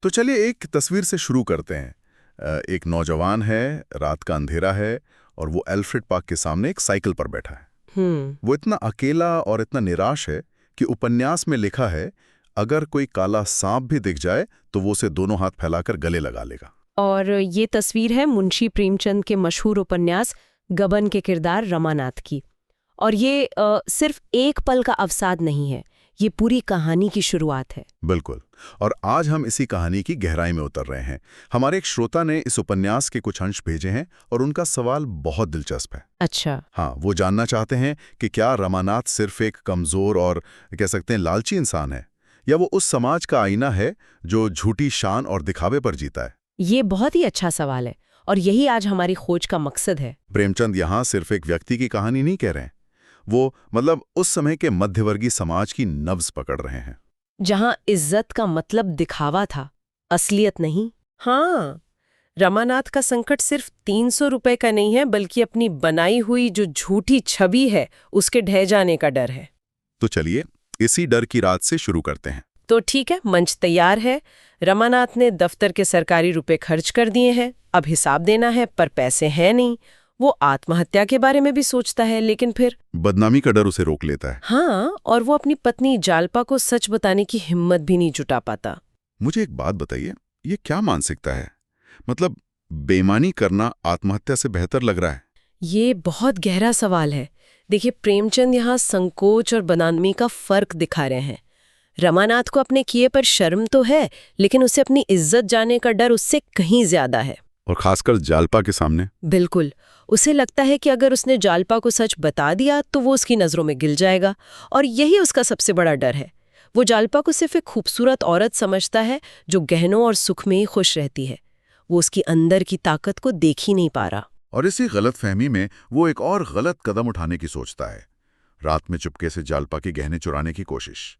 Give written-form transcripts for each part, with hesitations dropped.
तो चलिए एक तस्वीर से शुरू करते हैं। एक नौजवान है, रात का अंधेरा है और वो एल्फ्रेड पार्क के सामने एक साइकिल पर बैठा है। वो इतना अकेला और इतना निराश है कि उपन्यास में लिखा है, अगर कोई काला सांप भी दिख जाए तो वो उसे दोनों हाथ फैलाकर गले लगा लेगा। और ये तस्वीर है मुंशी प्रेमचंद के मशहूर उपन्यास गबन के किरदार रमानाथ की। और ये सिर्फ एक पल का अवसाद नहीं है, ये पूरी कहानी की शुरुआत है। बिल्कुल। और आज हम इसी कहानी की गहराई में उतर रहे हैं। हमारे एक श्रोता ने इस उपन्यास के कुछ अंश भेजे हैं और उनका सवाल बहुत दिलचस्प है। अच्छा। हाँ, वो जानना चाहते हैं कि क्या रमानाथ सिर्फ एक कमजोर और कह सकते हैं लालची इंसान है, या वो उस समाज का आईना है जो झूठी शान और दिखावे पर जीता है। ये बहुत ही अच्छा सवाल है और यही आज हमारी खोज का मकसद है। प्रेमचंद यहाँ सिर्फ एक व्यक्ति की कहानी नहीं कह रहे हैं, वो उस समय के मध्यवर्गीय समाज की नब्ज पकड़ रहे हैं, जहां इज्जत का मतलब दिखावा था, असलियत नहीं। हाँ, रमानाथ का संकट सिर्फ 300 रुपए का नहीं है, बल्कि अपनी बनाई हुई जो झूठी छवि है उसके ढह जाने का डर है। तो चलिए इसी डर की रात से शुरू करते हैं। तो ठीक है, मंच तैयार है। रमानाथ ने दफ्तर के सरकारी रुपए खर्च कर दिए हैं, अब हिसाब देना है, पर पैसे हैं नहीं। वो आत्महत्या के बारे में भी सोचता है, लेकिन फिर बदनामी का डर उसे रोक लेता है। हाँ, और वो अपनी पत्नी जालपा को सच बताने की हिम्मत भी नहीं जुटा पाता। मुझे एक बात बताइए, ये क्या मानसिकता है? बेईमानी करना आत्महत्या से बेहतर लग रहा है। ये बहुत गहरा सवाल है। देखिए, प्रेमचंद यहाँ संकोच और बदनामी का फर्क दिखा रहे हैं। रमानाथ को अपने किए पर शर्म तो है, लेकिन उसे अपनी इज्जत जाने का डर उससे कहीं ज्यादा है। और खासकर जालपा के सामने। बिल्कुल, उसे लगता है कि अगर उसने जालपा को सच बता दिया तो वो उसकी नजरों में गिल जाएगा, और यही उसका सबसे बड़ा डर है। वो जालपा को सिर्फ एक खूबसूरत औरत समझता है जो गहनों और सुख में ही खुश रहती है। वो उसकी अंदर की ताकत को देख ही नहीं पा रहा। और इसी गलतफहमी में वो एक और गलत कदम उठाने की सोचता है। रात में चुपके से जालपा के गहने चुराने की कोशिश,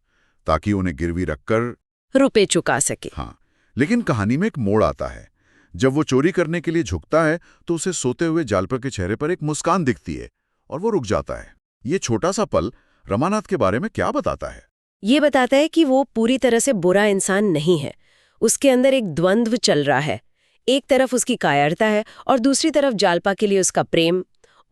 ताकि उन्हें गिरवी रखकर रुपए चुका सके। हाँ, लेकिन कहानी में एक मोड़ आता है। जब वो चोरी करने के लिए झुकता है तो उसे सोते हुए जालपा के चेहरे पर एक मुस्कान दिखती है और वो रुक जाता है। ये छोटा सा पल रमानाथ के बारे में क्या बताता है? ये बताता है कि वो पूरी तरह से बुरा इंसान नहीं है। उसके अंदर एक द्वंद्व चल रहा है। एक तरफ उसकी कायरता है और दूसरी तरफ जालपा के लिए उसका प्रेम।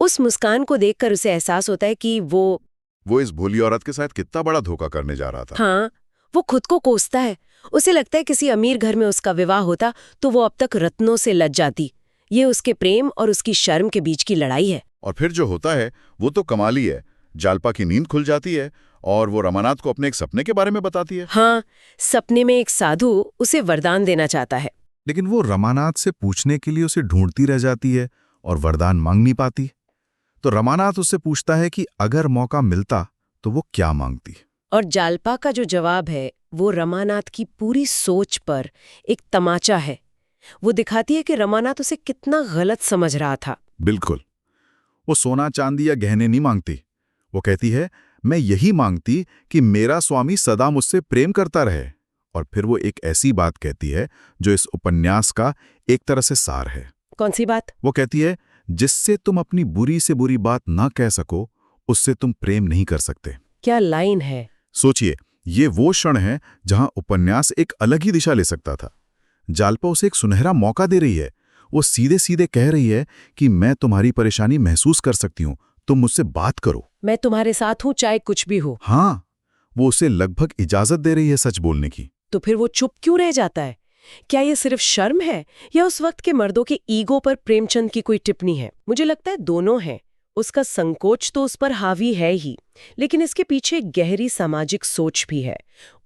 उस मुस्कान को देखकर उसे एहसास होता है कि वो इस भोली औरत के साथ कितना बड़ा धोखा करने जा रहा था। हाँ, वो खुद को कोसता है। उसे लगता है किसी अमीर घर में उसका विवाह होता तो वो अब तक रत्नों से लज जाती। ये उसके प्रेम और उसकी शर्म के बीच की लड़ाई है। और फिर जो होता है वो तो कमाली है। जालपा की नींद खुल जाती है और वो रमानाथ को अपने एक सपने के बारे में बताती है। हाँ, सपने में एक साधु उसे वरदान देना चाहता है। लेकिन वो रमानाथ से पूछने के लिए उसे ढूंढती रह जाती है और वरदान मांग नहीं पाती। तो रमानाथ उससे पूछता है कि अगर मौका मिलता तो वो क्या मांगती। और जालपा का जो जवाब है वो रमानाथ की पूरी सोच पर एक तमाचा है। वो दिखाती है कि रमानाथ उसे कितना गलत समझ रहा था। बिल्कुल, वो सोना चांदी या गहने नहीं मांगती। वो कहती है, मैं यही मांगती कि मेरा स्वामी सदा मुझसे प्रेम करता रहे। और फिर वो एक ऐसी बात कहती है जो इस उपन्यास का एक तरह से सार है। कौन सी बात? वो कहती है, जिससे तुम अपनी बुरी से बुरी बात ना कह सको उससे तुम प्रेम नहीं कर सकते। क्या लाइन है! सोचिए, ये वो क्षण है जहां उपन्यास एक अलग ही दिशा ले सकता था। जालपा उसे एक सुनहरा मौका दे रही है। वो सीधे सीधे कह रही है कि मैं तुम्हारी परेशानी महसूस कर सकती हूँ, तुम मुझसे बात करो, मैं तुम्हारे साथ हूँ, चाहे कुछ भी हो। हाँ, वो उसे लगभग इजाजत दे रही है सच बोलने की। तो फिर वो चुप क्यों रह जाता है? क्या ये सिर्फ शर्म है या उस वक्त के मर्दों के ईगो पर प्रेमचंद की कोई टिप्पणी है? मुझे लगता है दोनों हैं। उसका संकोच तो उस पर हावी है ही, लेकिन इसके पीछे गहरी सामाजिक सोच भी है।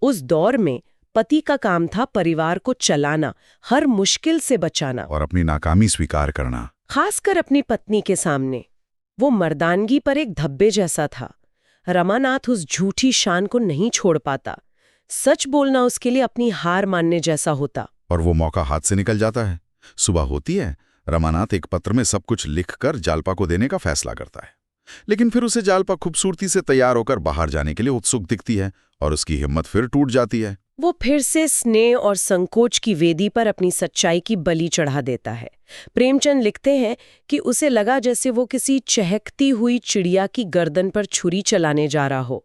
उस दौर में पति का काम था परिवार को चलाना, हर मुश्किल से बचाना और अपनी नाकामी स्वीकार करना, खासकर अपनी पत्नी के सामने। वो मर्दानगी पर एक धब्बे जैसा था। रमानाथ उस झूठी शान को नहीं छोड़ पाता। सच बोलना उसके लिए अपनी हार मानने जैसा होता। और वो मौका हाथ से निकल जाता है। सुबह होती है, रमानाथ एक पत्र में सब कुछ लिखकर जालपा को देने का फैसला करता है। लेकिन फिर उसे जालपा खूबसूरती से तैयार होकर बाहर जाने के लिए उत्सुक दिखती है और उसकी हिम्मत फिर टूट जाती है। वो फिर से स्नेह और संकोच की वेदी पर अपनी सच्चाई की बलि चढ़ा देता है। प्रेमचंद लिखते हैं कि उसे लगा जैसे वो किसी चहकती हुई चिड़िया की गर्दन पर छुरी चलाने जा रहा हो।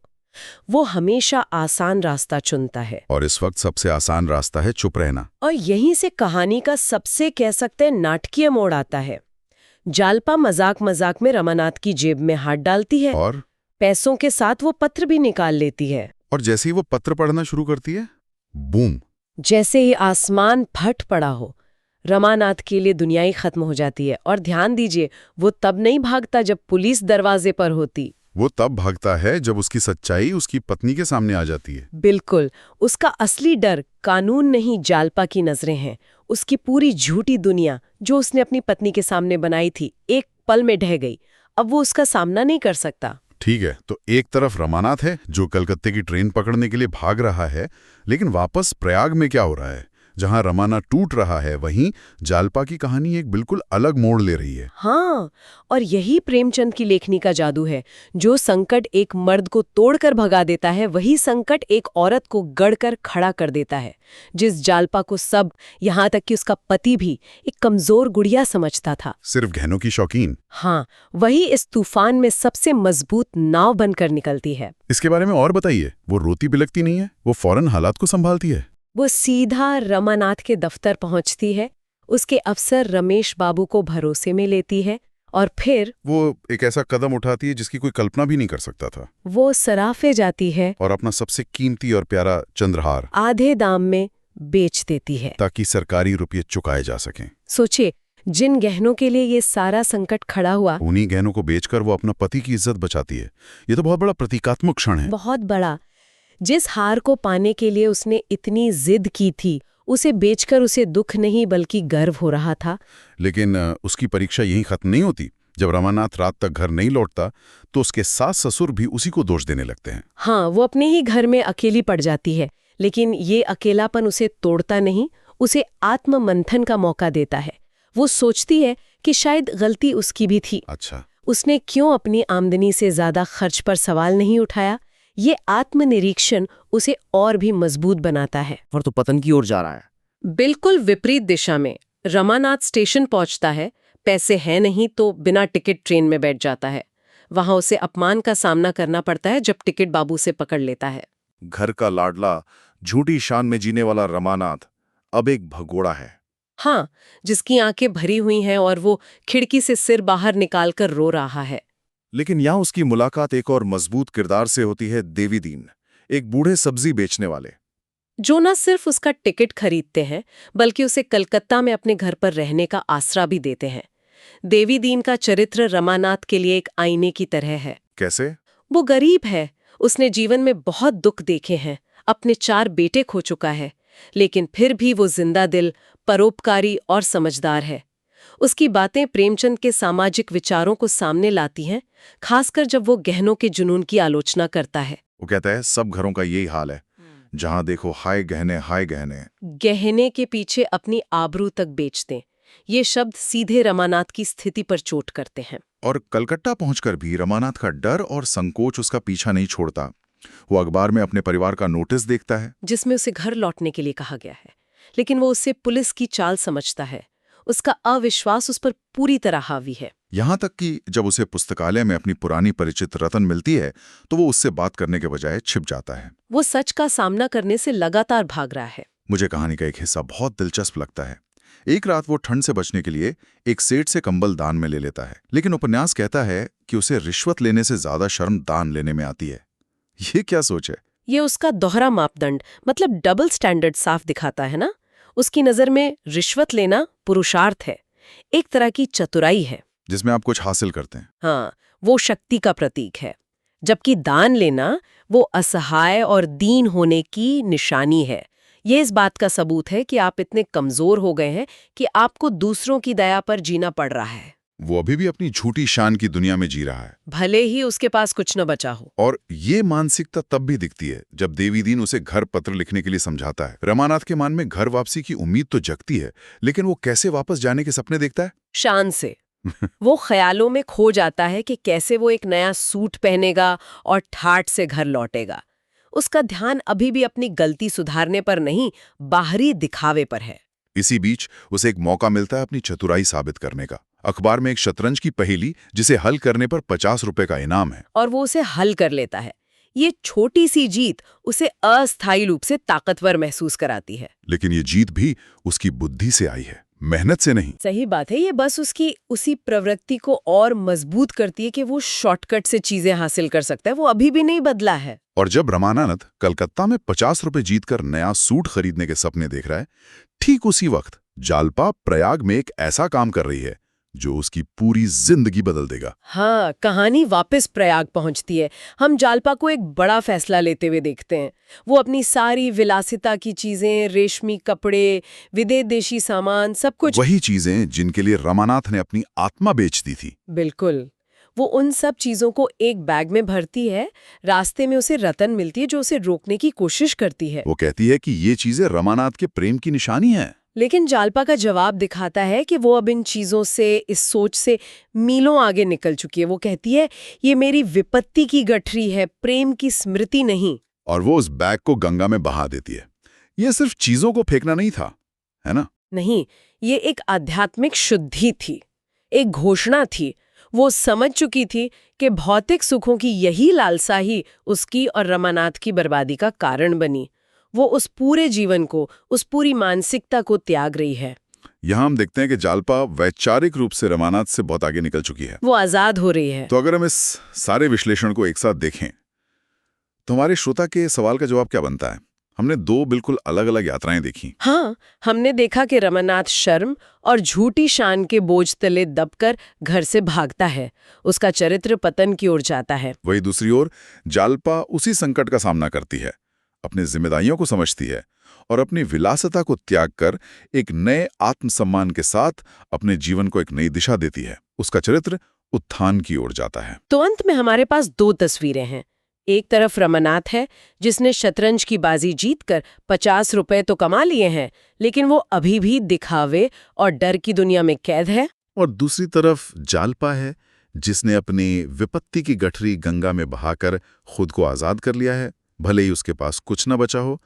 वो हमेशा आसान रास्ता चुनता है। और इस वक्त सबसे आसान रास्ता है चुप रहना। और यहीं से कहानी का सबसे कह सकते हैं नाटकीय मोड़ आता है। जालपा मजाक मजाक में रमानाथ की जेब में हाथ डालती है और पैसों के साथ वो पत्र भी निकाल लेती है। और जैसे ही वो पत्र पढ़ना शुरू करती है, बूम, जैसे ही आसमान फट पड़ा हो, रमानाथ के लिए दुनिया ही खत्म हो जाती है। और ध्यान दीजिए, वो तब नहीं भागता जब पुलिस दरवाजे पर होती। वो तब भागता है जब उसकी सच्चाई उसकी पत्नी के सामने आ जाती है। बिल्कुल, उसका असली डर कानून नहीं, जालपा की नजरें हैं। उसकी पूरी झूठी दुनिया जो उसने अपनी पत्नी के सामने बनाई थी, एक पल में ढह गई। अब वो उसका सामना नहीं कर सकता। ठीक है, तो एक तरफ रमानाथ है जो कलकत्ते की ट्रेन पकड़ने के लिए भाग रहा है, लेकिन वापस प्रयाग में क्या हो रहा है? जहां रमाना टूट रहा है, वहीं जालपा की कहानी एक बिल्कुल अलग मोड़ ले रही है। हाँ, और यही प्रेमचंद की लेखनी का जादू है। जो संकट एक मर्द को तोड़कर भगा देता है, वही संकट एक औरत को गढ़कर खड़ा कर देता है। जिस जालपा को सब, यहाँ तक कि उसका पति भी, एक कमजोर गुड़िया समझता था, सिर्फ गहनों की शौकीन, हाँ, वही इस तूफान में सबसे मजबूत नाव बनकर निकलती है। इसके बारे में और बताइए। वो रोती बिलखती नहीं है, वो फौरन हालात को संभालती है। वो सीधा रमानाथ के दफ्तर पहुंचती है, उसके अफसर रमेश बाबू को भरोसे में लेती है, और फिर वो एक ऐसा कदम उठाती है जिसकी कोई कल्पना भी नहीं कर सकता था। वो सराफे जाती है और अपना सबसे कीमती और प्यारा चंद्रहार आधे दाम में बेच देती है, ताकि सरकारी रुपये चुकाए जा सकें। सोचिए, जिन गहनों के लिए ये सारा संकट खड़ा हुआ, उन्हीं गहनों को बेचकर वो अपना पति की इज्जत बचाती है। ये तो बहुत बड़ा प्रतीकात्मक क्षण है। बहुत बड़ा। जिस हार को पाने के लिए उसने इतनी जिद की थी, उसे बेचकर उसे दुख नहीं बल्कि गर्व हो रहा था। लेकिन उसकी परीक्षा यहीं खत्म नहीं होती। जब रमानाथ रात तक घर नहीं लौटता तो उसके सास ससुर भी उसी को दोष देने लगते हैं। हाँ, वो अपने ही घर में अकेली पड़ जाती है, लेकिन ये अकेलापन उसे तोड़ता नहीं, उसे आत्ममंथन का मौका देता है। वो सोचती है कि शायद गलती उसकी भी थी। अच्छा, उसने क्यों अपनी आमदनी से ज्यादा खर्च पर सवाल नहीं उठाया? ये आत्मनिरीक्षण उसे और भी मजबूत बनाता है। और तो पतन की ओर जा रहा है। बिल्कुल विपरीत दिशा में। रमानाथ स्टेशन पहुंचता है, पैसे हैं नहीं तो बिना टिकट ट्रेन में बैठ जाता है। वहां उसे अपमान का सामना करना पड़ता है जब टिकट बाबू से पकड़ लेता है। घर का लाडला, झूठी शान में जीने वाला रमानाथ अब एक भगोड़ा है। हाँ, जिसकी आंखें भरी हुई हैं और वो खिड़की से सिर बाहर निकालकर रो रहा है। लेकिन यहाँ उसकी मुलाकात एक और मजबूत किरदार से होती है, देवी दीन, एक बूढ़े सब्जी बेचने वाले, जो न सिर्फ उसका टिकट खरीदते हैं बल्कि उसे कलकत्ता में अपने घर पर रहने का आसरा भी देते हैं। देवी दीन का चरित्र रमानाथ के लिए एक आईने की तरह है। कैसे? वो गरीब है, उसने जीवन में बहुत दुख देखे हैं, अपने 4 बेटे खो चुका है, लेकिन फिर भी वो जिंदा दिल, परोपकारी और समझदार है। उसकी बातें प्रेमचंद के सामाजिक विचारों को सामने लाती हैं, खासकर जब वो गहनों के जुनून की आलोचना करता है। वो कहता है सब घरों का यही हाल है, जहां देखो हाय गहने हाय गहने। गहने के पीछे अपनी आबरू तक बेच दें, ये शब्द सीधे रमानाथ की स्थिति पर चोट करते हैं। और कलकत्ता पहुंचकर भी रमानाथ का डर और संकोच उसका पीछा नहीं छोड़ता। वो अखबार में अपने परिवार का नोटिस देखता है जिसमें उसे घर लौटने के लिए कहा गया है, लेकिन वो उसे पुलिस की चाल समझता है। उसका अविश्वास उस पर पूरी तरह हावी है। यहाँ तक कि जब उसे पुस्तकालय में अपनी पुरानी परिचित रतन मिलती है तो वो उससे बात करने के बजाय छिप जाता है। वो सच का सामना करने से लगातार भाग रहा है। मुझे कहानी का एक हिस्सा बहुत दिलचस्प लगता है। एक रात वो ठंड से बचने के लिए एक सेठ से कंबल दान में ले लेता है, लेकिन उपन्यास कहता है कि उसे रिश्वत लेने से ज्यादा शर्म दान लेने में आती है। ये क्या सोच है? ये उसका दोहरा मापदंड, मतलब डबल स्टैंडर्ड साफ दिखाता है ना। उसकी नजर में रिश्वत लेना पुरुषार्थ है, एक तरह की चतुराई है जिसमें आप कुछ हासिल करते हैं। हाँ, वो शक्ति का प्रतीक है, जबकि दान लेना वो असहाय और दीन होने की निशानी है। ये इस बात का सबूत है कि आप इतने कमजोर हो गए हैं कि आपको दूसरों की दया पर जीना पड़ रहा है। वो अभी भी अपनी झूठी शान की दुनिया में जी रहा है, भले ही उसके पास कुछ न बचा हो। और ये मानसिकता तब भी दिखती है जब देवी दीन उसे घर पत्र लिखने के लिए समझाता है। रमानाथ के मन में घर वापसी की उम्मीद तो जगती है, लेकिन वो कैसे वापस जाने के सपने देखता है? शान से। वो ख्यालों में खो जाता है कि कैसे वो एक नया सूट पहनेगा और ठाठ से घर लौटेगा। उसका ध्यान अभी भी अपनी गलती सुधारने पर नहीं, बाहरी दिखावे पर है। इसी बीच उसे एक मौका मिलता है अपनी चतुराई साबित करने का। अखबार में एक शतरंज की पहेली जिसे हल करने पर 50 रुपए का इनाम है, और वो उसे हल कर लेता है। ये छोटी सी जीत उसे अस्थायी रूप से ताकतवर महसूस कराती है। लेकिन ये जीत भी उसकी बुद्धि से आई है, मेहनत से नहीं। सही बात है, ये बस उसकी उसी प्रवृत्ति को और मजबूत करती है कि वो शॉर्टकट से चीजें हासिल कर सकता है। वो अभी भी नहीं बदला है। और जब रमानाथ कलकत्ता में 50 रुपए जीतकर नया सूट खरीदने के सपने देख रहा है, ठीक उसी वक्त जालपा प्रयाग में एक ऐसा काम कर रही है जो उसकी पूरी जिंदगी बदल देगा। हाँ, कहानी वापस प्रयाग पहुंचती है। हम जालपा को एक बड़ा फैसला लेते हुए देखते हैं। वो अपनी सारी विलासिता की चीजें, रेशमी कपड़े, विदेशी सामान, सब कुछ, वही चीजें जिनके लिए रमानाथ ने अपनी आत्मा बेच दी थी। बिल्कुल, वो उन सब चीजों को एक बैग में भरती है। रास्ते में उसे रतन मिलती है जो उसे रोकने की कोशिश करती है। वो कहती है कि ये चीजें रमानाथ के प्रेम की निशानी है। लेकिन जालपा का जवाब दिखाता है कि वो अब इन चीजों से, इस सोच से मीलों आगे निकल चुकी है। वो कहती है, ये मेरी विपत्ति की गठरी है, प्रेम की स्मृति नहीं। और वो उस बैग को गंगा में बहा देती है। ये सिर्फ चीजों को फेंकना नहीं था, है ना? नहीं, ये एक आध्यात्मिक शुद्धि थी, एक घोषणा थी। वो समझ चुकी थी कि भौतिक सुखों की यही लालसा ही उसकी और रमानाथ की बर्बादी का कारण बनी। वो उस पूरे जीवन को, उस पूरी मानसिकता को त्याग रही है। यहाँ हम देखते हैं कि जालपा वैचारिक रूप से रमानाथ से बहुत आगे निकल चुकी है। वो आजाद हो रही है। तो अगर हम इस सारे विश्लेषण को एक साथ देखें तो हमारे श्रोता के सवाल का जवाब क्या बनता है? हमने दो बिल्कुल अलग अलग यात्राएं देखी। हाँ, हमने देखा कि रमानाथ शर्म और झूठी शान के बोझ तले दबकर घर से भागता है। उसका चरित्र पतन की ओर जाता है। वही दूसरी ओर जालपा उसी संकट का सामना करती है, अपनी जिम्मेदारियों को समझती है और अपनी विलासिता को त्याग कर एक नए आत्मसम्मान के साथ अपने जीवन को एक नई दिशा देती है। उसका चरित्र उत्थान की ओर जाता है। तो अंत में हमारे पास दो तस्वीरें हैं। एक तरफ रमानाथ है जिसने शतरंज की बाजी जीतकर 50 रुपए तो कमा लिए हैं, लेकिन वो अभी भी दिखावे और डर की दुनिया में कैद है। और दूसरी तरफ जालपा है जिसने अपनी विपत्ति की गठरी गंगा में बहाकर खुद को आजाद कर लिया है, भले ही उसके पास कुछ न बचा हो।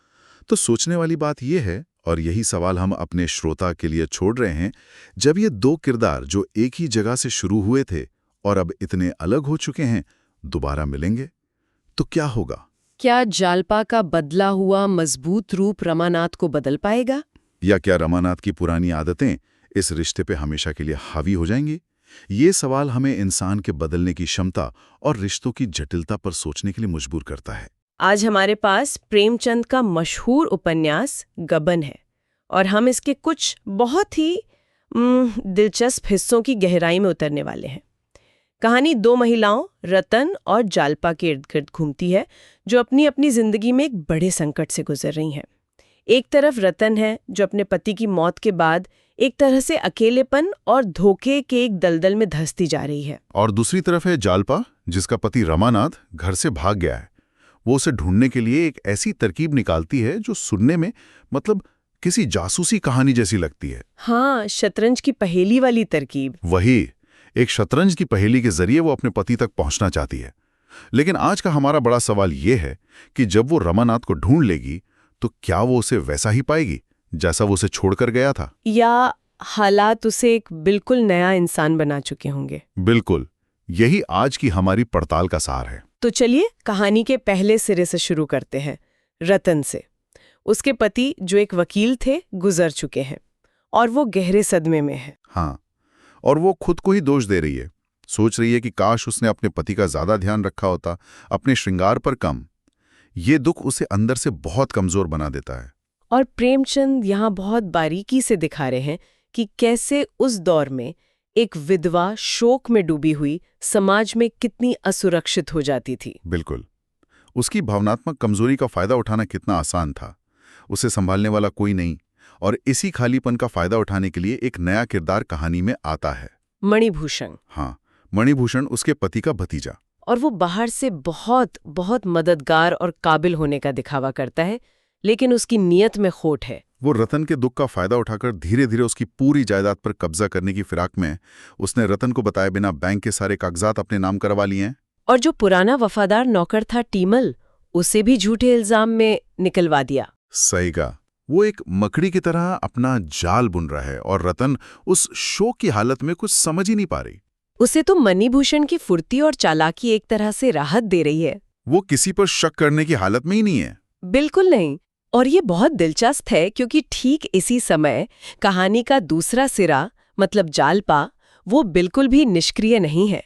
तो सोचने वाली बात यह है, और यही सवाल हम अपने श्रोता के लिए छोड़ रहे हैं, जब ये दो किरदार जो एक ही जगह से शुरू हुए थे और अब इतने अलग हो चुके हैं, दोबारा मिलेंगे तो क्या होगा? क्या जालपा का बदला हुआ मजबूत रूप रमानाथ को बदल पाएगा? या क्या रमानाथ की पुरानी आदतें इस रिश्ते पे हमेशा के लिए हावी हो जाएंगी? ये सवाल हमें इंसान के बदलने की क्षमता और रिश्तों की जटिलता पर सोचने के लिए मजबूर करता है। आज हमारे पास प्रेमचंद का मशहूर उपन्यास गबन है और हम इसके कुछ बहुत ही दिलचस्प हिस्सों की गहराई में उतरने वाले हैं। कहानी दो महिलाओं रतन और जालपा के इर्द गिर्द घूमती है जो अपनी अपनी जिंदगी में एक बड़े संकट से गुजर रही हैं। एक तरफ रतन है जो अपने पति की मौत के बाद एक तरह से अकेलेपन और धोखे के एक दलदल में धंसती जा रही है। और दूसरी तरफ है जालपा जिसका पति रमानाथ घर से भाग गया है। वो उसे ढूंढने के लिए एक ऐसी तरकीब निकालती है जो सुनने में मतलब किसी जासूसी कहानी जैसी लगती है। हाँ, शतरंज की पहेली वाली तरकीब। वही, एक शतरंज की पहेली के जरिए वो अपने पति तक पहुंचना चाहती है। लेकिन आज का हमारा बड़ा सवाल ये है कि जब वो रमानाथ को ढूंढ लेगी तो क्या वो उसे वैसा ही पाएगी जैसा वो उसे छोड़कर गया था, या हालात उसे एक बिल्कुल नया इंसान बना चुके होंगे? बिल्कुल, यही आज की हमारी पड़ताल का सार है। तो चलिए कहानी के पहले सिरे से शुरू करते हैं, रतन से। उसके पति जो एक वकील थे गुजर चुके हैं और वो गहरे सदमे में है। हाँ, और वो खुद को ही दोष दे रही है। सोच रही है कि काश उसने अपने पति का ज्यादा ध्यान रखा होता, अपने श्रृंगार पर कम। ये दुख उसे अंदर से बहुत कमजोर बना देता है। और प्रेमचंद यहाँ बहुत बारीकी से दिखा रहे हैं कि कैसे उस दौर में एक विधवा शोक में डूबी हुई समाज में कितनी असुरक्षित हो जाती थी। बिल्कुल, उसकी भावनात्मक कमजोरी का फायदा उठाना कितना आसान था। उसे संभालने वाला कोई नहीं, और इसी खालीपन का फायदा उठाने के लिए एक नया किरदार कहानी में आता है, मणिभूषण। हाँ, मणिभूषण उसके पति का भतीजा। और वो बाहर से बहुत बहुत मददगार और काबिल होने का दिखावा करता है, लेकिन उसकी नीयत में खोट है। वो रतन के दुख का फायदा उठाकर धीरे धीरे उसकी पूरी जायदाद पर कब्जा करने की फिराक में उसने रतन को बताए बिना बैंक के सारे कागजात अपने नाम करवा लिए हैं। और जो पुराना वफादार नौकर था टीमल, उसे भी झूठे इल्जाम में निकलवा दिया। सही कहा, वो एक मकड़ी की तरह अपना जाल बुन रहा है और रतन उस शोक की हालत में कुछ समझ ही नहीं पा रही। उसे तो मणिभूषण की फुर्ती और चालाकी एक तरह से राहत दे रही है। वो किसी पर शक करने की हालत में ही नहीं है। बिल्कुल नहीं। और ये बहुत दिलचस्प है क्योंकि ठीक इसी समय कहानी का दूसरा सिरा मतलब जालपा वो बिल्कुल भी निष्क्रिय नहीं है।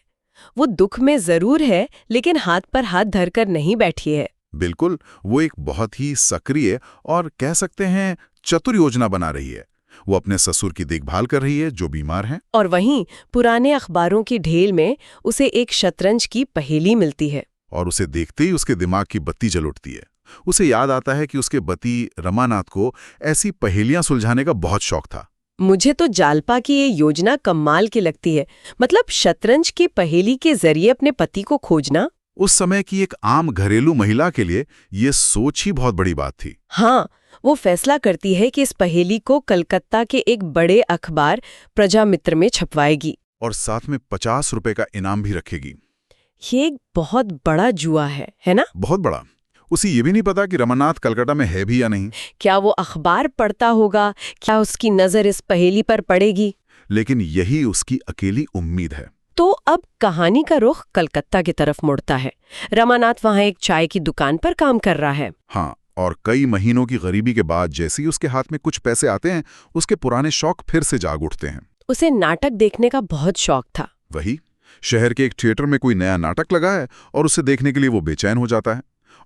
वो दुख में जरूर है लेकिन हाथ पर हाथ धरकर नहीं बैठी है। बिल्कुल, वो एक बहुत ही सक्रिय और कह सकते हैं चतुर योजना बना रही है। वो अपने ससुर की देखभाल कर रही है जो बीमार हैं। और वहीं पुराने अखबारों की ढेल में उसे एक शतरंज की पहेली मिलती है। और उसे देखते ही उसके दिमाग की बत्ती जल उठती है। उसे याद आता है कि उसके पति रमानाथ को ऐसी पहेलियां सुलझाने का बहुत शौक था। मुझे तो जालपा की ये योजना कमाल की लगती है। मतलब शतरंज की पहेली के जरिए अपने पति को खोजना। उस समय की एक आम घरेलू महिला के लिए ये सोच ही बहुत बड़ी बात थी। हाँ, वो फैसला करती है कि इस पहेली को कलकत्ता के एक बड़े अखबार प्रजामित्र में छपवाएगी। और साथ में 50 रुपए का इनाम भी रखेगी। ये एक बहुत बड़ा जुआ है ना? बहुत बड़ा। उसे ये भी नहीं पता कि रमानाथ कलकत्ता में है भी या नहीं। क्या वो अखबार पढ़ता होगा? क्या उसकी नजर इस पहेली पर पड़ेगी? लेकिन यही उसकी अकेली उम्मीद है। तो अब कहानी का रुख कलकत्ता की तरफ मुड़ता है। रमानाथ वहाँ एक चाय की दुकान पर काम कर रहा है। हाँ, और कई महीनों की गरीबी के बाद जैसे ही उसके हाथ में कुछ पैसे आते हैं, उसके पुराने शौक फिर से जाग उठते हैं। उसे नाटक देखने का बहुत शौक था। वही, शहर के एक थिएटर में कोई नया नाटक लगा है और उसे देखने के लिए वो बेचैन हो जाता है।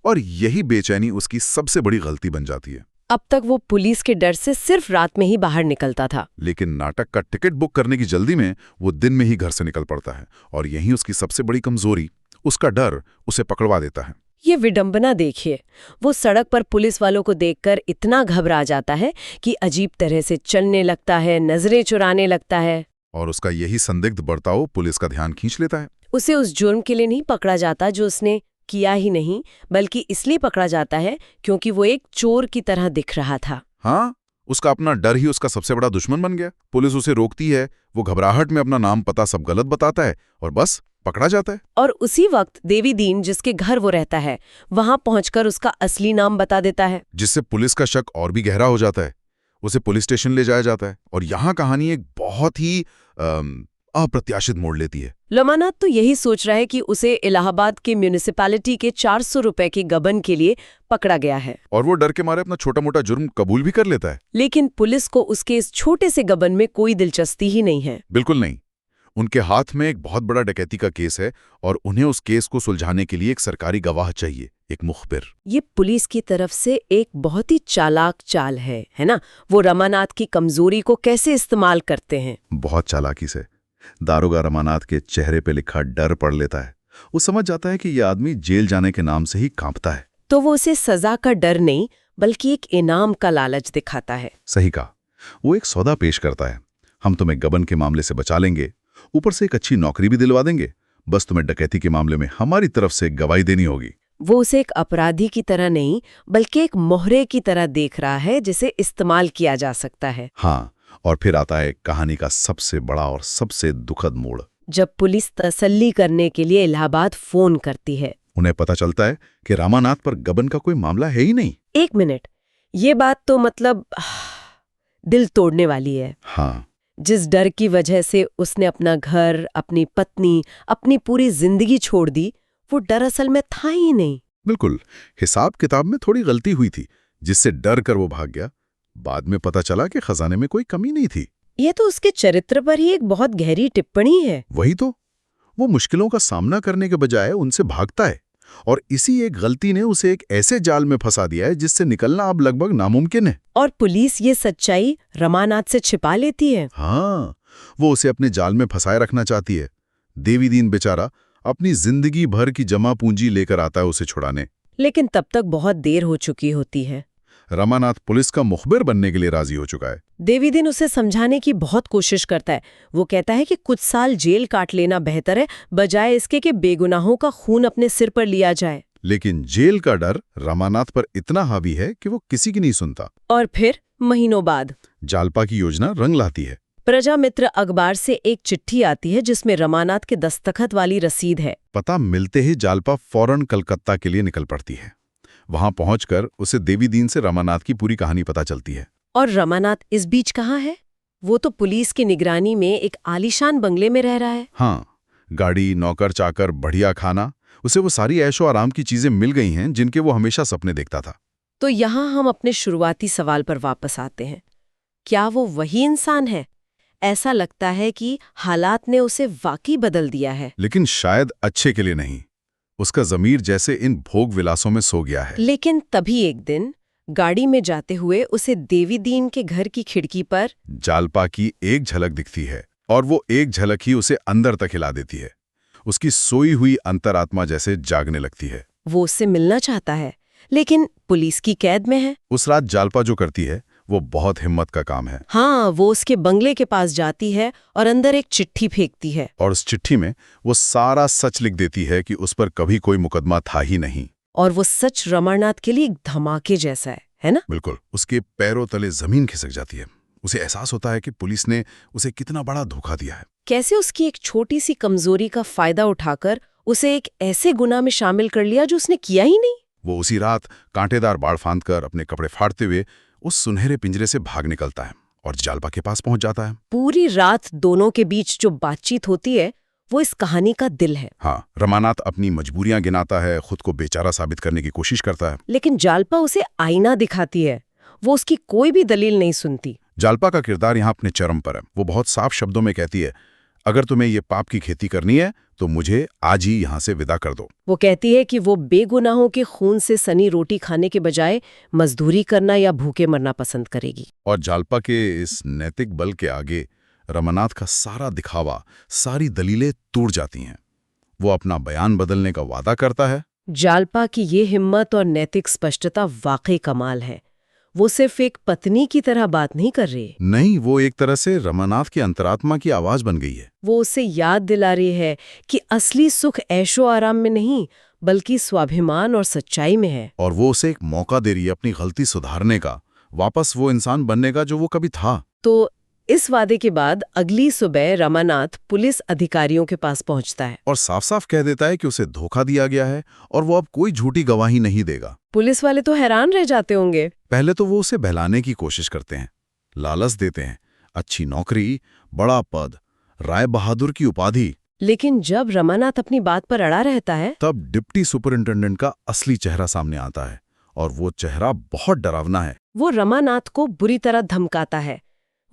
और यही बेचैनी उसकी सबसे बड़ी गलती बन जाती है। अब तक वो पुलिस के डर से सिर्फ रात में ही बाहर निकलता था। लेकिन नाटक का टिकट बुक करने की जल्दी में वो दिन में ही घर से निकल पड़ता है। और यही उसकी सबसे बड़ी कमजोरी, उसका डर उसे पकड़वा देता है। ये विडंबना देखिए। वो सड़क पर पुलिस वालों को देखकर इतना घबरा जाता है कि अजीब तरह से चलने लगता है, नजरें चुराने लगता है। और उसका यही संदिग्ध बर्ताव पुलिस का ध्यान खींच लेता है। उसे उस जुर्म के लिए नहीं पकड़ा जाता जो उसने किया ही नहीं, बल्कि इसलिए पकड़ा जाता है क्योंकि वो एक चोर की तरह दिख रहा था। हाँ, उसका अपना डर ही उसका सबसे बड़ा दुश्मन बन गया। पुलिस उसे रोकती है, वो घबराहट में अपना नाम पता सब गलत बताता है और बस पकड़ा जाता है। और उसी वक्त देवी दीन, जिसके घर वो रहता है, वहां पहुंचकर उसका असली नाम बता देता है, जिससे पुलिस का शक और भी गहरा हो जाता है। उसे पुलिस स्टेशन ले जाया जाता है और यहाँ कहानी एक बहुत ही अप्रत्याशित मोड़ लेती है। रमानाथ तो यही सोच रहा है कि उसे इलाहाबाद के म्यूनिसिपैलिटी के 400 रुपए के गबन के लिए पकड़ा गया है। और वो डर के मारे अपना छोटा मोटा जुर्म कबूल भी कर लेता है। लेकिन पुलिस को उसके इस छोटे से गबन में कोई दिलचस्पी ही नहीं है। बिल्कुल नहीं। उनके हाथ में एक बहुत बड़ा डकैती का केस है और उन्हें उस केस को सुलझाने के लिए एक सरकारी गवाह चाहिए, एक मुखबिर। ये पुलिस की तरफ से एक बहुत ही चालाक चाल है ना? वो रमानाथ की कमजोरी को कैसे इस्तेमाल करते हैं। बहुत चालाकी से। दारोगा रमानाथ के चेहरे पे लिखा डर पढ़ लेता है। वो समझ जाता है कि ये आदमी जेल जाने के नाम से ही कांपता है। तो वो उसे सजा का डर नहीं बल्कि एक इनाम का लालच दिखाता है। सही कहा। वो एक सौदा पेश करता है। हम तुम्हें गबन के मामले से बचा लेंगे, ऊपर से एक अच्छी नौकरी भी दिलवा देंगे। बस तुम्हें डकैती के मामले में हमारी तरफ से गवाही देनी होगी। वो उसे एक अपराधी की तरह नहीं बल्कि एक मोहरे की तरह देख रहा है जिसे इस्तेमाल किया जा सकता है। हाँ, और फिर आता है कहानी का सबसे बड़ा और सबसे दुखद मोड़। जब पुलिस तसल्ली करने के लिए इलाहाबाद फोन करती है, उन्हें पता चलता है कि रामानाथ पर गबन का कोई मामला है ही नहीं। एक मिनट, ये बात तो मतलब दिल तोड़ने वाली है। हाँ, जिस डर की वजह से उसने अपना घर, अपनी पत्नी, अपनी पूरी जिंदगी छोड़ दी, वो डर असल में था ही नहीं। बिल्कुल। हिसाब किताब में थोड़ी गलती हुई थी जिससे डर कर वो भाग गया। बाद में पता चला कि खजाने में कोई कमी नहीं थी। ये तो उसके चरित्र पर ही एक बहुत गहरी टिप्पणी है। वही तो, वो मुश्किलों का सामना करने के बजाय उनसे भागता है और इसी एक गलती ने उसे एक ऐसे जाल में फंसा दिया है जिससे निकलना अब लगभग नामुमकिन है। और पुलिस ये सच्चाई रमानाथ से छिपा लेती है। हाँ, वो उसे अपने जाल में फंसाए रखना चाहती है। देवी दीन बेचारा अपनी जिंदगी भर की जमा पूंजी लेकर आता है उसे छुड़ाने। लेकिन तब तक बहुत देर हो चुकी होती है। रमानाथ पुलिस का मुखबिर बनने के लिए राजी हो चुका है। देवी दिन उसे समझाने की बहुत कोशिश करता है। वो कहता है कि कुछ साल जेल काट लेना बेहतर है बजाय इसके कि बेगुनाहों का खून अपने सिर पर लिया जाए। लेकिन जेल का डर रमानाथ पर इतना हावी है कि वो किसी की नहीं सुनता। और फिर महीनों बाद जालपा की योजना रंग लाती है। प्रजामित्र अखबार से एक चिट्ठी आती है जिसमें रमानाथ के दस्तखत वाली रसीद है। पता मिलते ही जालपा फौरन कलकत्ता के लिए निकल पड़ती है। वहां पहुंचकर उसे देवी दीन से रमानाथ की पूरी कहानी पता चलती है। और रमानाथ इस बीच कहाँ है? वो तो पुलिस की निगरानी में एक आलीशान बंगले में रह रहा है। हाँ, गाड़ी, नौकर चाकर, बढ़िया खाना। उसे वो सारी ऐशो आराम की चीजें मिल गई हैं जिनके वो हमेशा सपने देखता था। तो यहाँ हम अपने शुरुआती सवाल पर वापस आते हैं। क्या वो वही इंसान है? ऐसा लगता है कि हालात ने उसे वाकई बदल दिया है। लेकिन शायद अच्छे के लिए नहीं। उसका ज़मीर जैसे इन भोग विलासों में सो गया है। लेकिन तभी एक दिन गाड़ी में जाते हुए उसे देवी दीन के घर की खिड़की पर जालपा की एक झलक दिखती है, और वो एक झलक ही उसे अंदर तक हिला देती है। उसकी सोई हुई अंतरात्मा जैसे जागने लगती है। वो उससे मिलना चाहता है, लेकिन पुलिस की कैद में है। उस रात जालपा जो करती है वो बहुत हिम्मत का काम है। हाँ, वो उसके बंगले के पास जाती है और अंदर एक चिट्ठी फेंकती है। और उस चिट्ठी में वो सारा सच लिख देती है कि उस पर कभी कोई मुकदमा था ही नहीं। और वो सच रमानाथ के लिए एक धमाके जैसा है ना? बिल्कुल। उसके पैरों तले जमीन खिसक जाती है। उसे एहसास होता है कि पुलिस ने उसे कितना बड़ा धोखा दिया है। कैसे उसकी एक छोटी सी कमजोरी का फायदा उठाकर उसे एक ऐसे गुनाह में शामिल कर लिया जो उसने किया ही नहीं। वो उसी रात कांटेदार बाड़ फांद कर अपने कपड़े फाड़ते हुए उस सुनहरे पिंजरे से भाग निकलता है और जालपा के पास पहुंच जाता है। पूरी रात दोनों के बीच जो बातचीत होती है वो इस कहानी का दिल है। हाँ, रमानाथ अपनी मजबूरियां गिनाता है, खुद को बेचारा साबित करने की कोशिश करता है। लेकिन जालपा उसे आईना दिखाती है। वो उसकी कोई भी दलील नहीं सुनती। जालपा का किरदार यहाँ अपने चरम पर है। वो बहुत साफ शब्दों में कहती है, अगर तुम्हें ये पाप की खेती करनी है तो मुझे आज ही यहाँ से विदा कर दो। वो कहती है कि वो बेगुनाहों के खून से सनी रोटी खाने के बजाय मजदूरी करना या भूखे मरना पसंद करेगी। और जालपा के इस नैतिक बल के आगे रमानाथ का सारा दिखावा, सारी दलीलें टूट जाती हैं। वो अपना बयान बदलने का वादा करता है। जालपा की ये हिम्मत और नैतिक स्पष्टता वाकई कमाल है। वो सिर्फ एक पत्नी की तरह बात नहीं कर रही। नहीं, वो एक तरह से रमानाथ की अंतरात्मा की आवाज बन गई है। वो उसे याद दिला रही है कि असली सुख ऐशो आराम में नहीं बल्कि स्वाभिमान और सच्चाई में है। और वो उसे एक मौका दे रही है अपनी गलती सुधारने का, वापस वो इंसान बनने का जो वो कभी था। तो इस वादे के बाद अगली सुबह रमानाथ पुलिस अधिकारियों के पास पहुंचता है और साफ साफ कह देता है कि उसे धोखा दिया गया है और वो अब कोई झूठी गवाही नहीं देगा। पुलिस वाले तो हैरान रह जाते होंगे। पहले तो वो उसे बहलाने की कोशिश करते हैं, लालच देते हैं, अच्छी नौकरी, बड़ा पद, राय बहादुर की उपाधि। लेकिन जब रमानाथ अपनी बात पर अड़ा रहता है तब डिप्टी सुपरिंटेंडेंट का असली चेहरा सामने आता है, और वो चेहरा बहुत डरावना है। वो रमानाथ को बुरी तरह धमकाता है।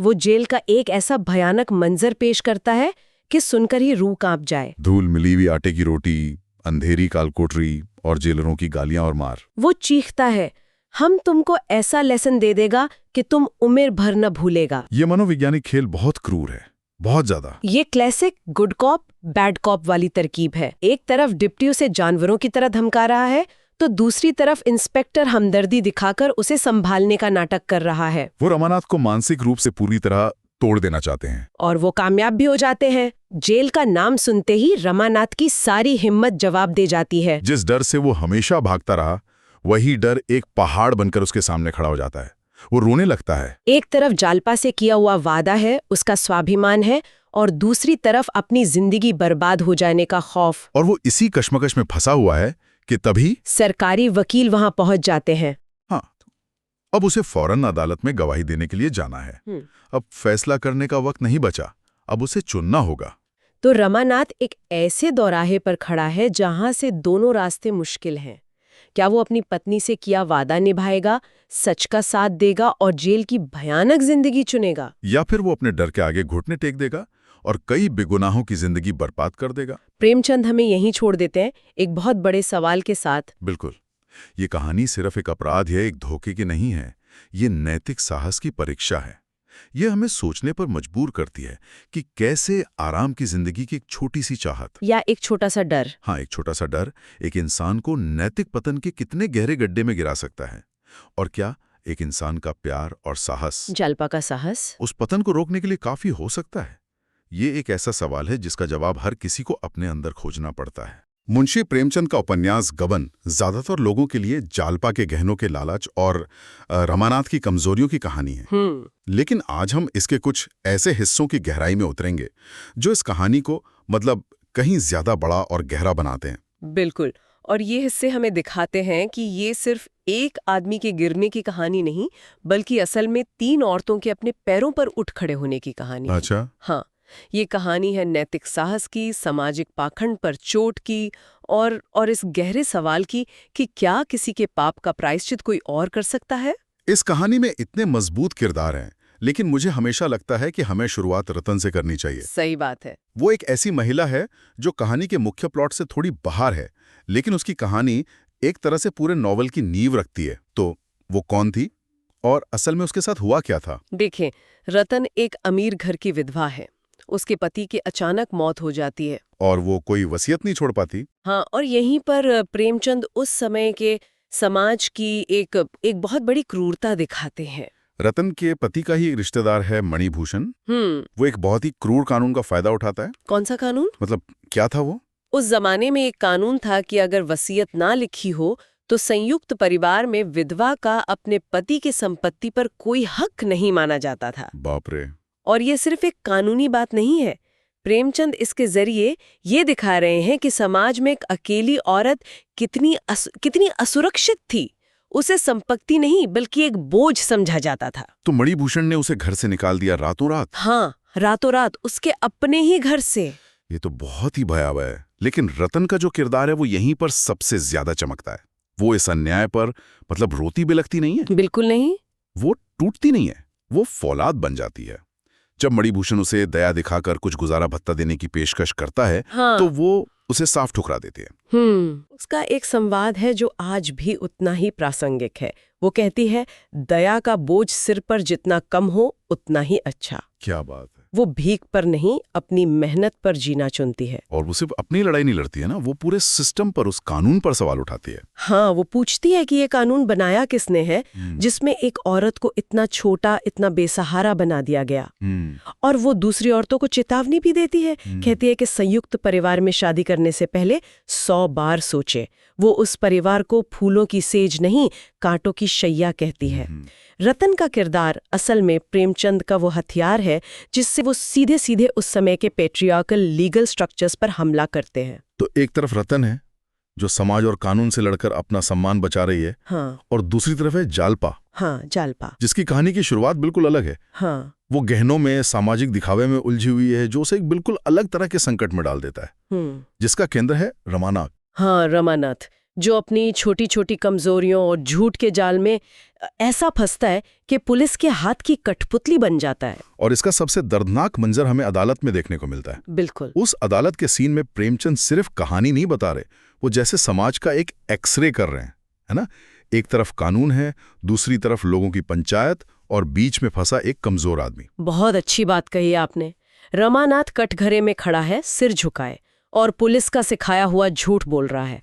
वो जेल का एक ऐसा भयानक मंजर पेश करता है कि सुनकर ही रूह कांप जाए। धूल मिली हुई आटे की रोटी, अंधेरी कालकोठरी और जेलरों की गालियां और मार। वो चीखता है, हम तुमको ऐसा लेसन दे देगा कि तुम उम्र भर न भूलेगा। ये मनोवैज्ञानिक खेल बहुत क्रूर है, बहुत ज्यादा। ये classic good cop bad cop वाली तरकीब है। एक तरफ डिप्टी उसे जानवरों की तरह धमका रहा है तो दूसरी तरफ इंस्पेक्टर हमदर्दी दिखाकर उसे संभालने का नाटक कर रहा है। वो रमानाथ को मानसिक रूप से पूरी तरह तोड़ देना चाहते हैं। और वो कामयाब भी हो जाते हैं। जेल का नाम सुनते ही रमानाथ की सारी हिम्मत जवाब दे जाती है। जिस डर से वो हमेशा भागता रहा, वही डर एक पहाड़ बनकर उसके सामने खड़ा हो जाता है। वो रोने लगता है। एक तरफ जालपा से किया हुआ वादा है, उसका स्वाभिमान है, और दूसरी तरफ अपनी जिंदगी बर्बाद हो जाने का खौफ। और वो इसी कश्मकश में फंसा हुआ है कि तभी सरकारी वकील वहां पहुंच जाते हैं। हाँ, अब उसे फौरन अदालत में गवाही देने के लिए जाना है। अब फैसला करने का वक्त नहीं बचा, अब उसे चुनना होगा। तो रमानाथ एक ऐसे दौराहे पर खड़ा है जहां से दोनों रास्ते मुश्किल हैं। क्या वो अपनी पत्नी से किया वादा निभाएगा, सच का साथ देगा और जेल की भयानक जिंदगी चुनेगा, या फिर वो अपने डर के आगे घुटने टेक देगा और कई बेगुनाहों की जिंदगी बर्बाद कर देगा? प्रेमचंद हमें यहीं छोड़ देते हैं एक बहुत बड़े सवाल के साथ। बिल्कुल। ये कहानी सिर्फ एक अपराध या एक धोखे की नहीं है, ये नैतिक साहस की परीक्षा है। ये हमें सोचने पर मजबूर करती है कि कैसे आराम की जिंदगी की एक छोटी सी चाहत या एक छोटा सा डर, हाँ, एक छोटा सा डर एक इंसान को नैतिक पतन के कितने गहरे गड्ढे में गिरा सकता है। और क्या एक इंसान का प्यार और साहस, जालपा का साहस, उस पतन को रोकने के लिए काफी हो सकता है? ये एक ऐसा सवाल है जिसका जवाब हर किसी को अपने अंदर खोजना पड़ता है। मुंशी प्रेमचंद का उपन्यास गबन ज्यादातर लोगों के लिए जालपा के गहनों के लालच और रमानाथ की कमजोरियों की कहानी है। लेकिन आज हम इसके कुछ ऐसे हिस्सों की गहराई में उतरेंगे जो इस कहानी को कहीं ज्यादा बड़ा और गहरा बनाते हैं। बिल्कुल। और ये हिस्से हमें दिखाते हैं कि ये सिर्फ एक आदमी के गिरने की कहानी नहीं, बल्कि असल में 3 औरतों के अपने पैरों पर उठ खड़े होने की कहानी है। अच्छा। हाँ, ये कहानी है नैतिक साहस की, सामाजिक पाखंड पर चोट की और इस गहरे सवाल की कि क्या किसी के पाप का प्रायश्चित कोई और कर सकता है। इस कहानी में इतने मजबूत किरदार हैं, लेकिन मुझे हमेशा लगता है कि हमें शुरुआत रतन से करनी चाहिए। सही बात है। वो एक ऐसी महिला है जो कहानी के मुख्य प्लॉट से थोड़ी बाहर है, लेकिन उसकी कहानी एक तरह से पूरे नॉवल की नींव रखती है। तो वो कौन थी और असल में उसके साथ हुआ क्या था? देखें, रतन एक अमीर घर की विधवा है। उसके पति की अचानक मौत हो जाती है और वो कोई वसीयत नहीं छोड़ पाती। हाँ, और यहीं पर प्रेमचंद उस समय के समाज की एक बहुत बड़ी क्रूरता दिखाते हैं। रतन के पति का ही एक रिश्तेदार है मणिभूषण। वो एक बहुत ही क्रूर कानून का फायदा उठाता है। कौन सा कानून? मतलब क्या था वो? उस जमाने में एक कानून था कि अगर वसीयत ना लिखी हो तो संयुक्त परिवार में विधवा का अपने पति की संपत्ति पर कोई हक नहीं माना जाता था। बाप रे। और ये सिर्फ एक कानूनी बात नहीं है। प्रेमचंद इसके जरिए ये दिखा रहे हैं कि समाज में एक अकेली औरत कितनी असुरक्षित थी। उसे संपत्ति नहीं बल्कि एक बोझ समझा जाता था। तो मणिभूषण ने उसे घर से निकाल दिया रातों रात? हाँ, रातों रात, उसके अपने ही घर से। ये तो बहुत ही भयावह है। लेकिन रतन का जो किरदार है वो यहीं पर सबसे ज्यादा चमकता है। वो इस अन्याय पर मतलब रोती बिलखती नहीं है। बिल्कुल नहीं। वो टूटती नहीं है, वो फौलाद बन जाती है। जब मणिभूषण उसे दया दिखाकर कुछ गुजारा भत्ता देने की पेशकश करता है, हाँ। तो वो उसे साफ ठुकरा देती है। उसका एक संवाद है जो आज भी उतना ही प्रासंगिक है। वो कहती है, दया का बोझ सिर पर जितना कम हो उतना ही अच्छा। क्या बात है। वो भीख पर नहीं, अपनी मेहनत पर जीना चुनती है। और वो सिर्फ अपनी लड़ाई नहीं लड़ती है ना, वो पूरे सिस्टम पर, उस कानून पर सवाल उठाती है। हाँ, वो पूछती है कि ये कानून बनाया किसने है जिसमें एक औरत को इतना छोटा, इतना बेसहारा बना दिया गया। और वो दूसरी औरतों को चेतावनी भी देती है। कहती है कि संयुक्त परिवार में शादी करने से पहले 100 बार सोचे। वो उस परिवार को फूलों की सेज नहीं, कांटों की शैया कहती है। रतन का किरदार असल में प्रेमचंद का वो हथियार है जिससे वो सीधे सीधे उस समय के पेट्रियार्कल लीगल स्ट्रक्चर्स पर हमला करते हैं। तो एक तरफ रतन है जो समाज और कानून से लड़कर अपना सम्मान बचा रही है। हाँ। और दूसरी तरफ है जालपा। हाँ, जालपा, जिसकी कहानी की शुरुआत बिल्कुल अलग है। हाँ। वो गहनों में, सामाजिक दिखावे में उलझी हुई है, जो उसे एक बिल्कुल अलग तरह के संकट में डाल देता है। जिसका केंद्र है रमानाथ। हाँ, रमानाथ, जो अपनी छोटी छोटी कमजोरियों और झूठ के जाल में ऐसा फंसता है कि पुलिस के हाथ की कठपुतली बन जाता है। और इसका सबसे दर्दनाक मंजर हमें अदालत में देखने को मिलता है। बिल्कुल। उस अदालत के सीन में प्रेमचंद सिर्फ कहानी नहीं बता रहे, वो जैसे समाज का एक एक्सरे कर रहे हैं, है ना। एक तरफ कानून है, दूसरी तरफ लोगों की पंचायत और बीच में फंसा एक कमजोर आदमी। बहुत अच्छी बात कही आपने। रमानाथ कटघरे में खड़ा है, सिर झुकाए, और पुलिस का सिखाया हुआ झूठ बोल रहा है।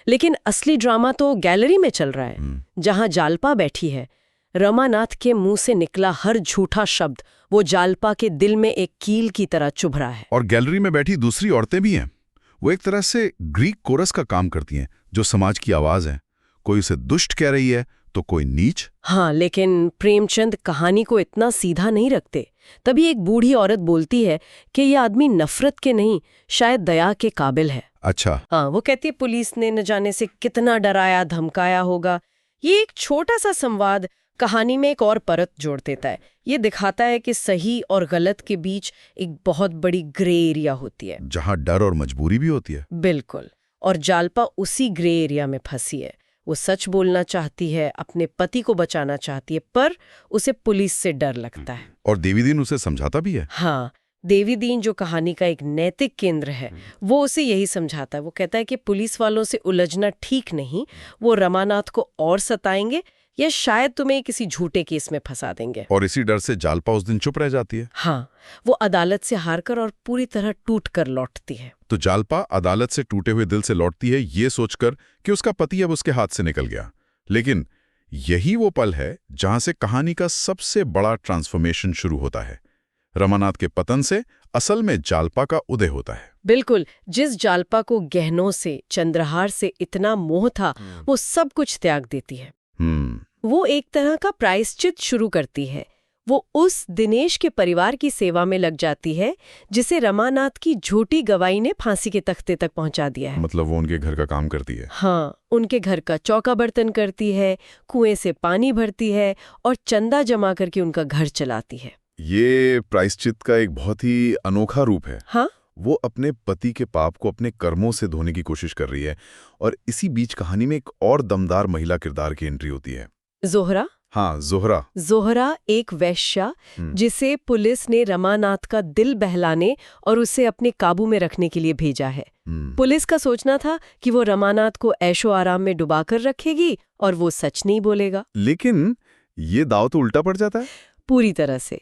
लेकिन असली ड्रामा तो गैलरी में चल रहा है, जहां जालपा बैठी है। रमानाथ के मुंह से निकला हर झूठा शब्द वो जालपा के दिल में एक कील की तरह चुभ रहा है। और गैलरी में बैठी दूसरी औरतें भी हैं। वो एक तरह से ग्रीक कोरस का काम करती हैं, जो समाज की आवाज है। कोई उसे दुष्ट कह रही है तो कोई नीच। हाँ, लेकिन प्रेमचंद कहानी को इतना सीधा नहीं रखते। तभी एक बूढ़ी औरत बोलती है कि यह आदमी नफरत के नहीं, शायद दया के काबिल है। अच्छा। हाँ, वो कहती है पुलिस ने न जाने से कितना डराया धमकाया होगा। ये एक छोटा सा संवाद कहानी में एक और परत जोड़ देता है। ये दिखाता है कि सही और गलत के बीच एक बहुत बड़ी ग्रे एरिया होती है, जहां डर और मजबूरी भी होती है। बिल्कुल। और जालपा उसी ग्रे एरिया में फंसी है। वो सच बोलना चाहती है, अपने पति को बचाना चाहती है, पर उसे पुलिस से डर लगता है। और देवीदीन उसे समझाता भी है। हाँ, देवीदीन जो कहानी का एक नैतिक केंद्र है, वो उसे यही समझाता है। वो कहता है कि पुलिस वालों से उलझना ठीक नहीं, वो रमानाथ को और सताएंगे या शायद तुम्हें किसी झूठे केस में फंसा देंगे। और इसी डर से जालपा उस दिन चुप रह जाती है। हाँ, वो अदालत से हारकर और पूरी तरह टूट कर लौटती है। तो जालपा अदालत से टूटे हुए दिल से लौटती है, ये सोचकर कि उसका पति अब उसके हाथ से निकल गया। लेकिन यही वो पल है जहां से कहानी का सबसे बड़ा ट्रांसफॉर्मेशन शुरू होता है। रमानाथ के पतन से असल में जालपा का उदय होता है। बिल्कुल। जिस जालपा को गहनों से, चंद्रहार से इतना मोह था, वो सब कुछ त्याग देती है। वो एक तरह का प्रायश्चित शुरू करती है। वो उस दिनेश के परिवार की सेवा में लग जाती है जिसे रमानाथ की झूठी गवाही ने फांसी के तख्ते तक पहुंचा दिया है। मतलब वो उनके घर का काम करती है। हाँ, उनके घर का चौका बर्तन करती है, कुएं से पानी भरती है और चंदा जमा करके उनका घर चलाती है। ये प्रायश्चित का एक बहुत ही अनोखा रूप है। हाँ, वो अपने पति के पाप को अपने कर्मों से धोने की कोशिश कर रही है, और इसी बीच कहानी में एक और दमदार महिला किरदार की एंट्री होती है। जोहरा। हाँ, जोहरा। जोहरा एक वैश्या जिसे पुलिस ने रमानाथ का दिल बहलाने और उसे अपने काबू में रखने के लिए भेजा है। पुलिस का सोचना था कि वो रमानाथ को ऐशो आराम में डुबाकर रखेगी और वो सच नहीं बोलेगा। लेकिन ये दाव तो उल्टा पड़ जाता है। पूरी तरह से।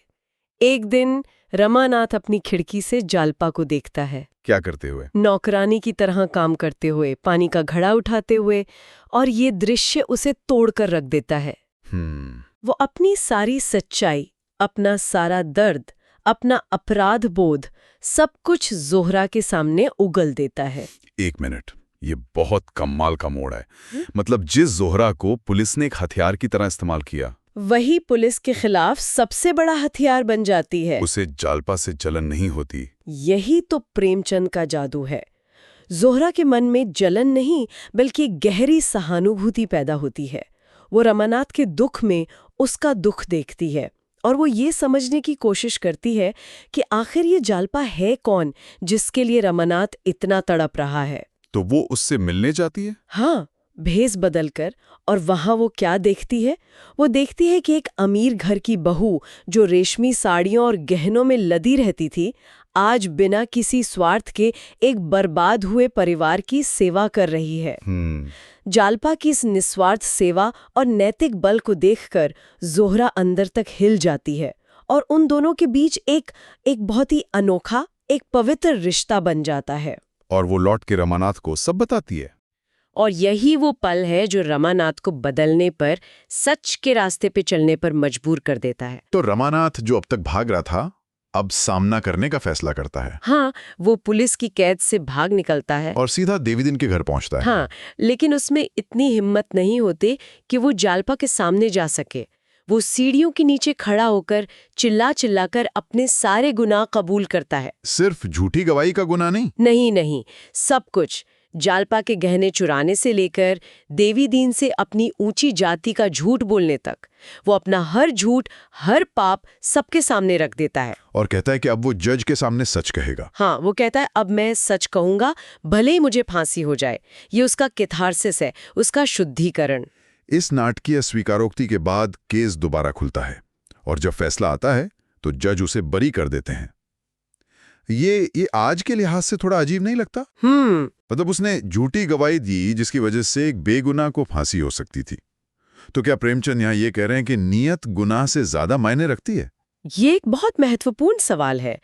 एक दिन रमानाथ अपनी खिड़की से जालपा को देखता है, क्या करते हुए? नौकरानी की तरह काम करते हुए, पानी का घड़ा उठाते हुए, और ये दृश्य उसे तोड़कर रख देता है। वो अपनी सारी सच्चाई, अपना सारा दर्द, अपना अपराध बोध, सब कुछ जोहरा के सामने उगल देता है। एक मिनट, ये बहुत कमाल का मोड़ है। मतलब जिस जोहरा को पुलिस ने एक हथियार की तरह इस्तेमाल किया, वही पुलिस के खिलाफ सबसे बड़ा हथियार बन जाती है। उसे जालपा से जलन नहीं होती। यही तो प्रेमचंद का जादू है। जोहरा के मन में जलन नहीं, बल्कि गहरी सहानुभूति पैदा होती है। वो रमानाथ के दुख में उसका दुख देखती है, और वो ये समझने की कोशिश करती है कि आखिर ये जालपा है कौन जिसके लिए रमानाथ इतना तड़प रहा है। तो वो उससे मिलने जाती है? हाँ, भेस बदलकर। और वहां वो क्या देखती है? वो देखती है कि एक अमीर घर की बहू जो रेशमी साड़ियों और गहनों में लदी रहती थी, आज बिना किसी स्वार्थ के एक बर्बाद हुए परिवार की सेवा कर रही है। जालपा की इस निस्वार्थ सेवा और नैतिक बल को देखकर जोहरा अंदर तक हिल जाती है, और उन दोनों के बीच एक बहुत ही अनोखा, एक पवित्र रिश्ता बन जाता है। और वो लौट के रमानाथ को सब बताती है। और यही वो पल है जो रमानाथ को बदलने पर, सच के रास्ते पे चलने पर मजबूर कर देता है। तो रमानाथ जो अब तक भाग रहा था, अब सामना करने का फैसला करता है। हाँ, वो पुलिस की कैद से भाग निकलता है और सीधा देवीदीन के घर पहुंचता है। हाँ, लेकिन उसमें इतनी हिम्मत नहीं होती कि वो जालपा के सामने जा सके। वो सीढ़ियों के नीचे खड़ा होकर चिल्लाकर अपने सारे गुनाह कबूल करता है। सिर्फ झूठी गवाही का गुनाह नहीं? नहीं, सब कुछ। जालपा के गहने चुराने से लेकर देवीदीन से अपनी ऊंची जाति का झूठ बोलने तक, वो अपना हर झूठ, हर पाप सबके सामने रख देता है। और कहता है कि अब वो जज के सामने सच कहेगा। हाँ, वो कहता है अब मैं सच कहूंगा, भले ही मुझे फांसी हो जाए। ये उसका कैथारसिस है, उसका शुद्धिकरण। इस नाटकीय स्वीकारोक्ति के बाद केस दोबारा खुलता है, और जब फैसला आता है तो जज उसे बरी कर देते हैं। ये आज के लिहाज से थोड़ा अजीब नहीं लगता? मतलब उसने झूठी गवाही दी जिसकी वजह से एक बेगुनाह को फांसी हो सकती थी। तो क्या प्रेमचंद यहाँ ये कह रहे हैं कि नियत गुनाह से ज्यादा मायने रखती है? ये एक बहुत महत्वपूर्ण सवाल है।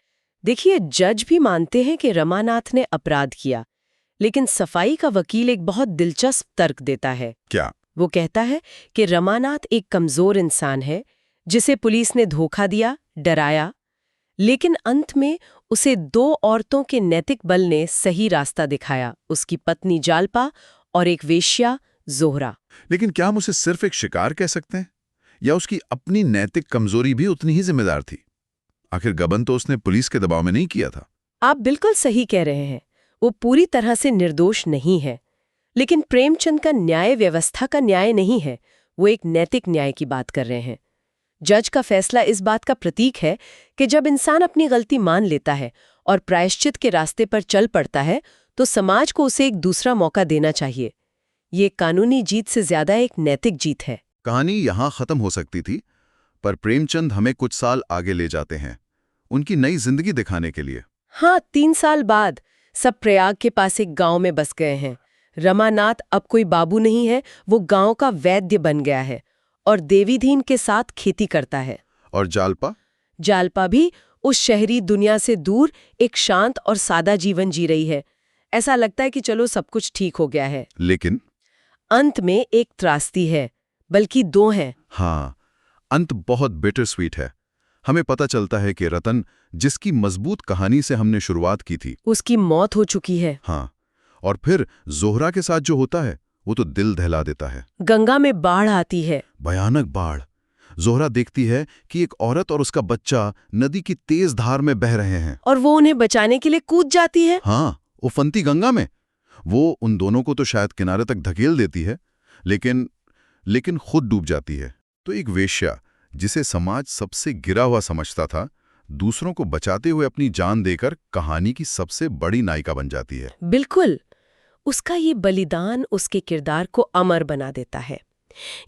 देखिए, जज भी मानते हैं कि रमानाथ ने अपराध किया, लेकिन सफाई का वकील एक बहुत दिलचस्प तर्क देता है। क्या? वो कहता है कि रमानाथ एक कमजोर इंसान है जिसे पुलिस ने धोखा दिया, डराया, लेकिन अंत में उसे दो औरतों के नैतिक बल ने सही रास्ता दिखाया, उसकी पत्नी जालपा और एक वेश्या जोहरा। लेकिन क्या हम उसे सिर्फ एक शिकार कह सकते हैं, या उसकी अपनी नैतिक कमजोरी भी उतनी ही जिम्मेदार थी? आखिर गबन तो उसने पुलिस के दबाव में नहीं किया था। आप बिल्कुल सही कह रहे हैं, वो पूरी तरह से निर्दोष नहीं है। लेकिन प्रेमचंद का न्याय व्यवस्था का न्याय नहीं है, वो एक नैतिक न्याय की बात कर रहे हैं। जज का फैसला इस बात का प्रतीक है कि जब इंसान अपनी गलती मान लेता है और प्रायश्चित के रास्ते पर चल पड़ता है, तो समाज को उसे एक दूसरा मौका देना चाहिए। ये कानूनी जीत से ज्यादा एक नैतिक जीत है। कहानी यहाँ खत्म हो सकती थी, पर प्रेमचंद हमें कुछ साल आगे ले जाते हैं, उनकी नई जिंदगी दिखाने के लिए। हाँ, 3 साल बाद सब प्रयाग के पास एक गांव में बस गए हैं। रमानाथ अब कोई बाबू नहीं है, वो गांव का वैद्य बन गया है और देवीदीन के साथ खेती करता है। और जालपा भी उस शहरी दुनिया से दूर एक शांत और सादा जीवन जी रही है। ऐसा लगता है कि चलो सब कुछ ठीक हो गया है, लेकिन अंत में एक त्रासदी है, बल्कि 2 हैं। हाँ, अंत बहुत बिटर स्वीट है। हमें पता चलता है कि रतन, जिसकी मजबूत कहानी से हमने शुरुआत की थी, उसकी मौत हो चुकी है। हाँ, और फिर जोहरा के साथ जो होता है वो तो दिल दहला देता है। गंगा में बाढ़ आती है, भयानक बाढ़। जोहरा देखती है कि एक औरत और उसका बच्चा नदी की तेज धार में बह रहे हैं, और वो उन्हें बचाने के लिए कूद जाती है। हाँ, उफनती गंगा में। वो उन दोनों को तो शायद किनारे तक धकेल देती है, लेकिन खुद डूब जाती है। तो एक वेश्या जिसे समाज सबसे गिरा हुआ समझता था, दूसरों को बचाते हुए अपनी जान देकर कहानी की सबसे बड़ी नायिका बन जाती है। बिल्कुल। उसका ये बलिदान उसके किरदार को अमर बना देता है।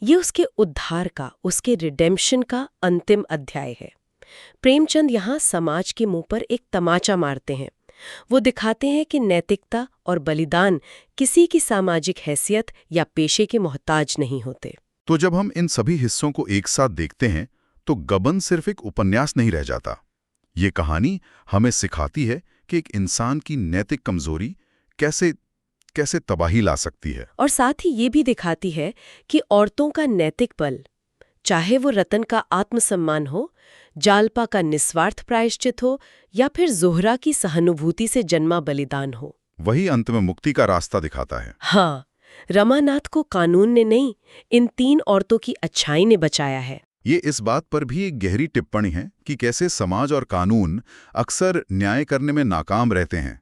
ये उसके उद्धार का, उसके रिडेम्पशन का अंतिम अध्याय है। प्रेमचंद यहाँ समाज के मुंह पर एक तमाचा मारते हैं। वो दिखाते हैं कि नैतिकता और बलिदान किसी की सामाजिक हैसियत या पेशे के मोहताज नहीं होते। तो जब हम इन सभी हिस्सों को एक साथ देखते हैं तो गबन सिर्फ एक उपन्यास नहीं रह जाता। ये कहानी हमें सिखाती है कि एक इंसान की नैतिक कमजोरी कैसे तबाही ला सकती है, और साथ ही ये भी दिखाती है कि औरतों का नैतिक बल, चाहे वो रतन का आत्मसम्मान हो, जालपा का निस्वार्थ प्रायश्चित हो या फिर जोहरा की सहानुभूति से जन्मा बलिदान हो, वही अंत में मुक्ति का रास्ता दिखाता है। हाँ, रमानाथ को कानून ने नहीं, इन 3 औरतों की अच्छाई ने बचाया है। ये इस बात पर भी एक गहरी टिप्पणी है कि कैसे समाज और कानून अक्सर न्याय करने में नाकाम रहते हैं,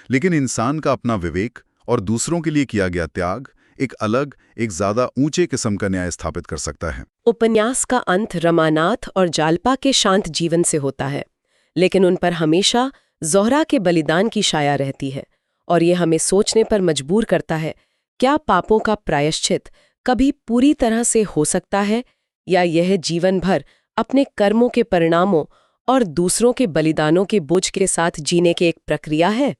लेकिन इंसान का अपना विवेक और दूसरों के लिए किया गया त्याग एक अलग, एक ज्यादा ऊंचे किस्म का न्याय स्थापित कर सकता है। उपन्यास का अंत रमानाथ और जालपा के शांत जीवन से होता है, लेकिन उन पर हमेशा जोहरा के बलिदान की छाया रहती है, और ये हमें सोचने पर मजबूर करता है, क्या पापों का प्रायश्चित कभी पूरी तरह से हो सकता है, या यह जीवन भर अपने कर्मों के परिणामों और दूसरों के बलिदानों के बोझ के साथ जीने की एक प्रक्रिया है।